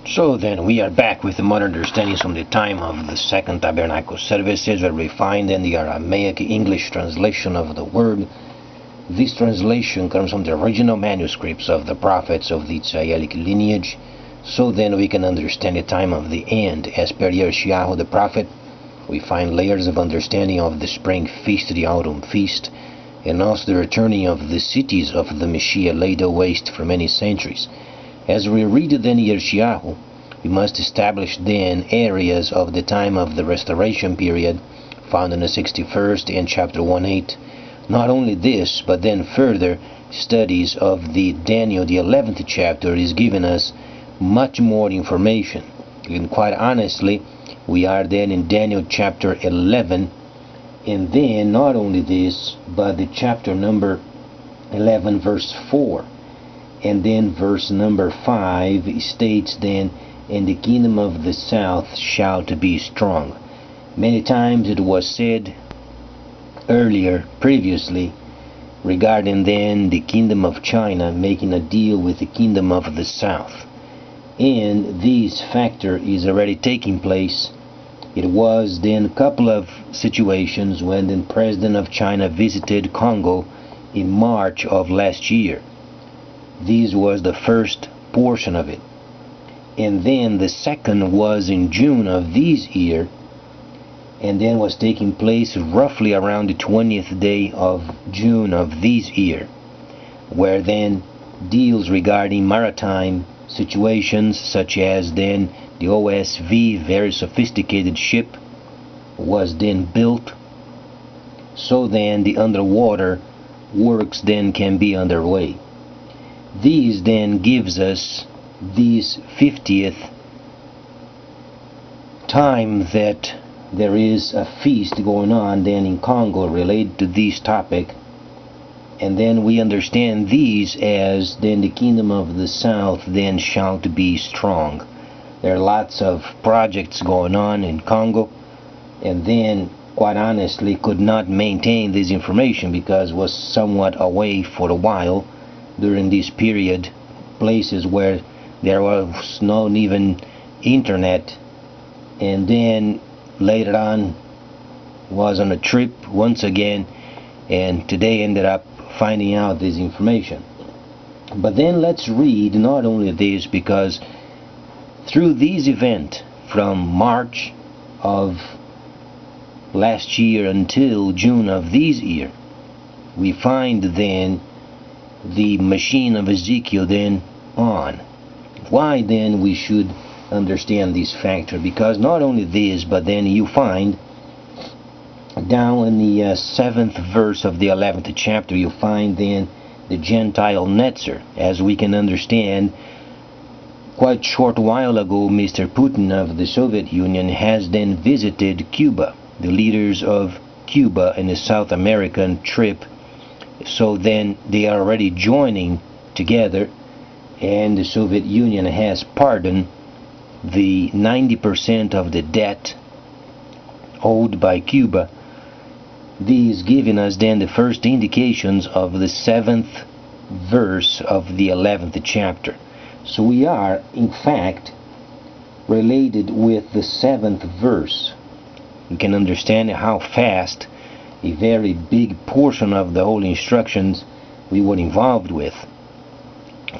So then we are back with the modern understandings from the time of the Second Tabernacle services, where we find in the Aramaic English translation of the word. This translation comes from the original manuscripts of the prophets of the Israelic lineage. So then we can understand the time of the end. As per Yeshayahu the prophet, we find layers of understanding of the spring feast, the autumn feast, and also the returning of the cities of the Messiah laid waste for many centuries. As we read then Yeshayahu, we must establish then areas of the time of the restoration period found in the 61st and chapter 1:8. Not only this, but then further studies of the Daniel, the 11th chapter, is giving us much more information. And quite honestly, we are then in Daniel chapter 11, and then not only this, but the chapter number 11 verse 4. And then verse number 5 states then, "And the kingdom of the south shall be strong." Many times it was said previously, regarding then the kingdom of China making a deal with the kingdom of the south. And this factor is already taking place. It was then a couple of situations when the president of China visited Congo in March of last year. This was the first portion of it. And then the second was in June of this year, and then was taking place roughly around the 20th day of June of this year, where then deals regarding maritime situations such as then the OSV, very sophisticated ship, was then built, so then the underwater works then can be underway. This then gives us this 50th time that there is a feast going on then in Congo related to this topic, and then we understand these as then the kingdom of the south then shall be strong. There are lots of projects going on in Congo, and then quite honestly could not maintain this information because it was somewhat away for a while during this period, places where there was no even internet, and then later on was on a trip once again, and today ended up finding out this information. But then let's read not only this, because through this event from March of last year until June of this year, we find then the machine of Ezekiel then on. Why then we should understand this factor? Because not only this, but then you find down in the 7th verse of the 11th chapter, you find then the gentile netzer. As we can understand, quite short while ago, Mr Putin of the Soviet Union has then visited Cuba, the leaders of Cuba in a South American trip. So then they are already joining together, and the Soviet Union has pardoned the 90% of the debt owed by Cuba. These giving us then the first indications of the 7th verse of the 11th chapter. So we are in fact related with the 7th verse. You can understand how fast a very big portion of the whole instructions we were involved with.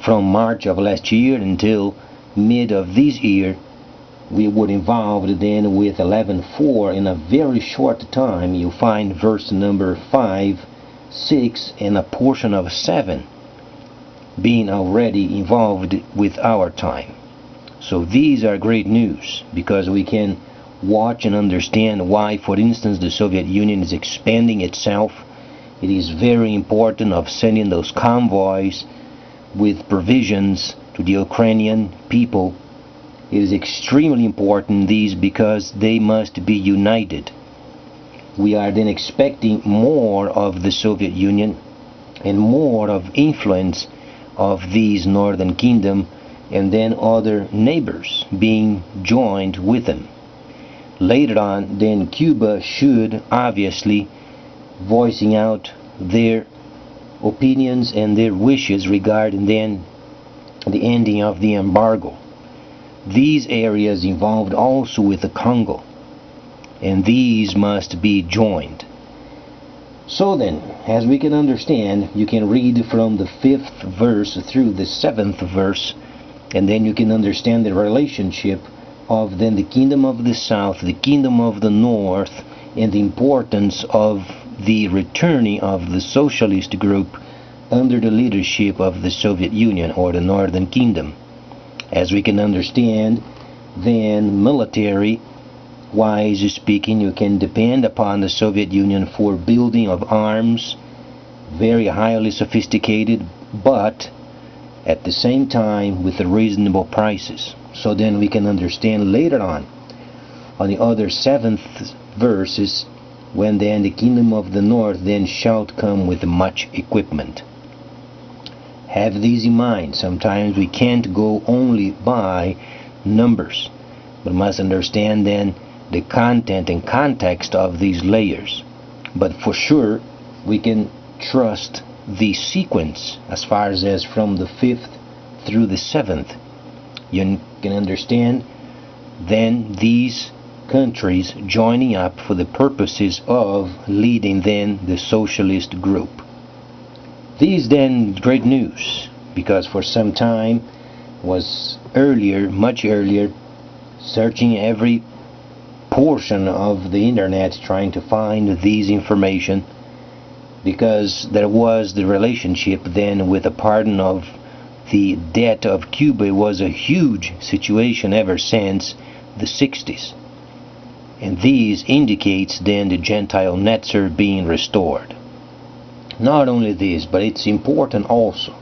From March of last year until mid of this year, we were involved then with 11:4. In a very short time, you find verse number 5, 6, and a portion of 7 being already involved with our time. So these are great news, because we can watch and understand why, for instance, the Soviet Union is expanding itself. It is very important of sending those convoys with provisions to the Ukrainian people. It is extremely important these, because they must be united. We are then expecting more of the Soviet Union and more of influence of these northern kingdom, and then other neighbors being joined with them. Later on, then Cuba should obviously voicing out their opinions and their wishes regarding then the ending of the embargo. these areas involved also with the Congo, and these must be joined. So then, as we can understand, you can read from the 5th verse through the 7th verse, and then you can understand the relationship of then the kingdom of the south, the kingdom of the north, and the importance of the returning of the socialist group under the leadership of the Soviet Union or the Northern Kingdom. As we can understand, then military wise speaking, you can depend upon the Soviet Union for building of arms, very highly sophisticated, but at the same time with reasonable prices. So then we can understand later on the other 7th verses, when then the kingdom of the north then shall come with much equipment. Have these in mind. Sometimes we can't go only by numbers, but must understand then the content and context of these layers. But for sure we can trust the sequence as far as from the 5th through the 7th. You can understand then these countries joining up for the purposes of leading then the socialist group. These then great news, because for some time was earlier, much earlier, searching every portion of the internet trying to find these information, because there was the relationship then with the pardon of the debt of Cuba. It was a huge situation ever since the 60s. And these indicates then the gentile netzer being restored. Not only this, but it's important also,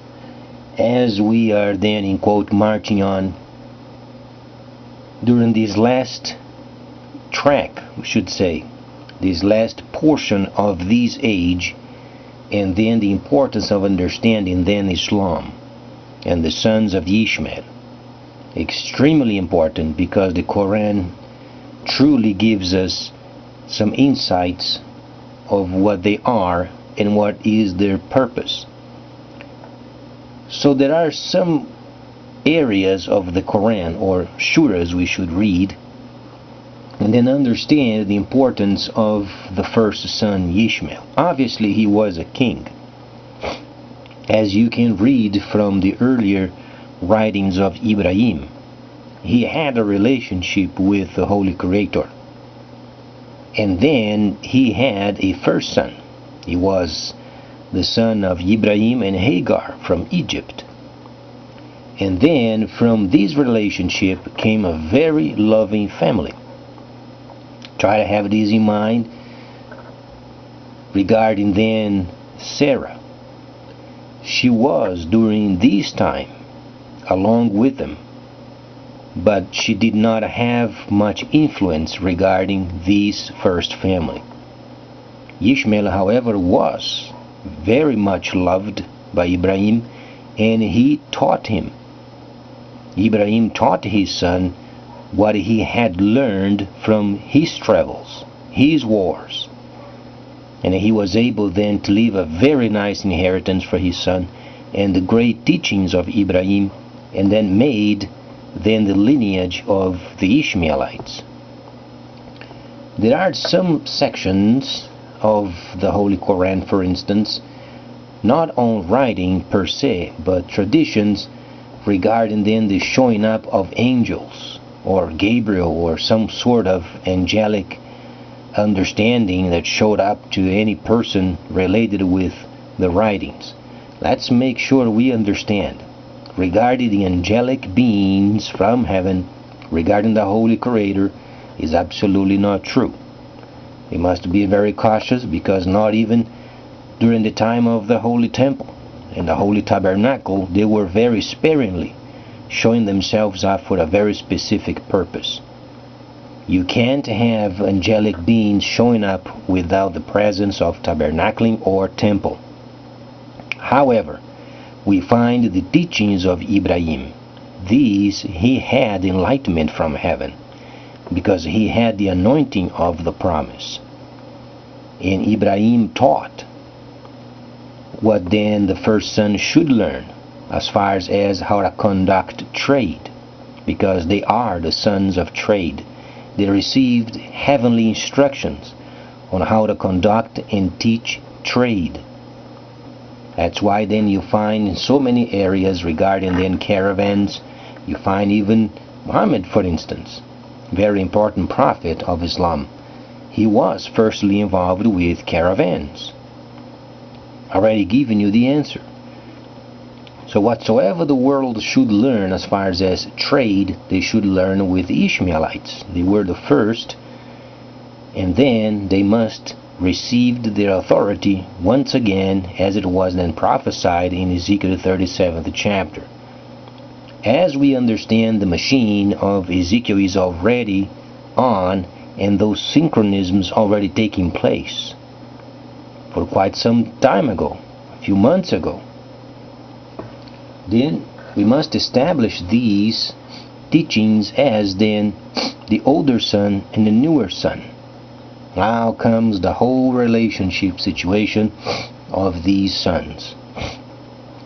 as we are then in quote marching on during this last track, we should say, this last portion of this age, and then the importance of understanding then Islam and the sons of Ishmael. Extremely important, because the Quran truly gives us some insights of what they are and what is their purpose. So there are some areas of the Quran or surahs we should read and then understand the importance of the first son Ishmael. Obviously he was a king, as you can read from the earlier writings of Ibrahim. He had a relationship with the Holy Creator, and then he had a first son. He was the son of Ibrahim and Hagar from Egypt. And then from this relationship came a very loving family. Try to have this in mind regarding then Sarah. She was during this time along with them, but she did not have much influence regarding this first family. Ishmael, however, was very much loved by Ibrahim, and he taught him. Ibrahim taught his son what he had learned from his travels, his wars, and he was able then to leave a very nice inheritance for his son and the great teachings of Ibrahim, and then made then the lineage of the Ishmaelites. There are some sections of the Holy Quran, for instance, not on writing per se, but traditions regarding then the showing up of angels or Gabriel or some sort of angelic understanding that showed up to any person related with the writings. Let's make sure we understand regarding the angelic beings from heaven, regarding the Holy Creator, is absolutely not true. We must be very cautious, because not even during the time of the Holy Temple and the Holy Tabernacle, they were very sparingly showing themselves up for a very specific purpose. You can't have angelic beings showing up without the presence of tabernacling or temple. However, we find the teachings of Ibrahim. These he had enlightenment from heaven, because he had the anointing of the promise. And Ibrahim taught what then the first son should learn as far as how to conduct trade. because they are the sons of trade. They received heavenly instructions on how to conduct and teach trade. That's why then you find in so many areas regarding then caravans, you find even Muhammad, for instance, very important prophet of Islam. He was firstly involved with caravans. Already given you the answer. So whatsoever the world should learn as far as trade, they should learn with the Ishmaelites. They were the first, and then they must receive their authority once again, as it was then prophesied in Ezekiel 37th chapter. As we understand, the machine of Ezekiel is already on, and those synchronisms already taking place for quite some time ago, a few months ago. Then we must establish these teachings as then the older son and the newer son. Now comes the whole relationship situation of these sons.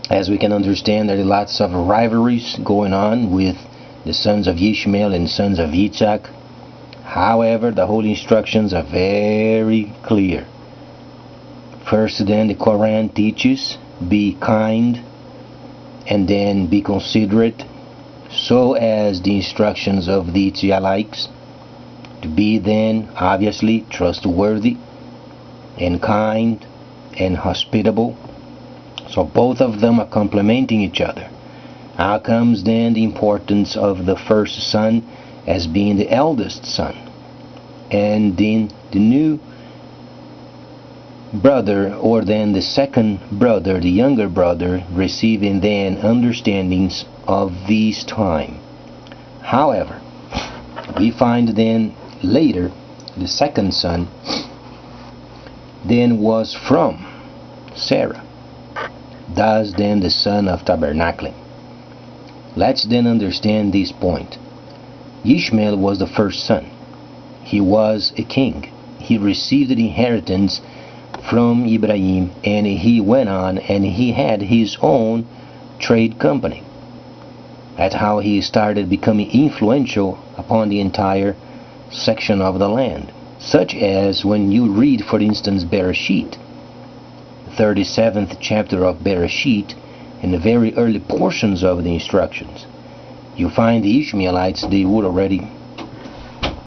As we can understand, there are lots of rivalries going on with the sons of Ishmael and sons of Yitzhak. However, the holy instructions are very clear. First then, the Quran teaches, be kind, and then be considerate, so as the instructions of the Israelites, to be then obviously trustworthy and kind and hospitable. So both of them are complementing each other. Now comes then the importance of the first son as being the eldest son, and then the new brother, or then the second brother, the younger brother, receiving then understandings of this time. However, we find then later the second son then was from Sarah, thus then the son of tabernacling. Let's then understand this point. Ishmael was the first son. He was a king. He received the inheritance from Ibrahim, and he went on and he had his own trade company. That's how he started becoming influential upon the entire section of the land. Such as when you read, for instance, Bereshit, 37th chapter of Bereshit, in the very early portions of the instructions, you find the Ishmaelites, they were already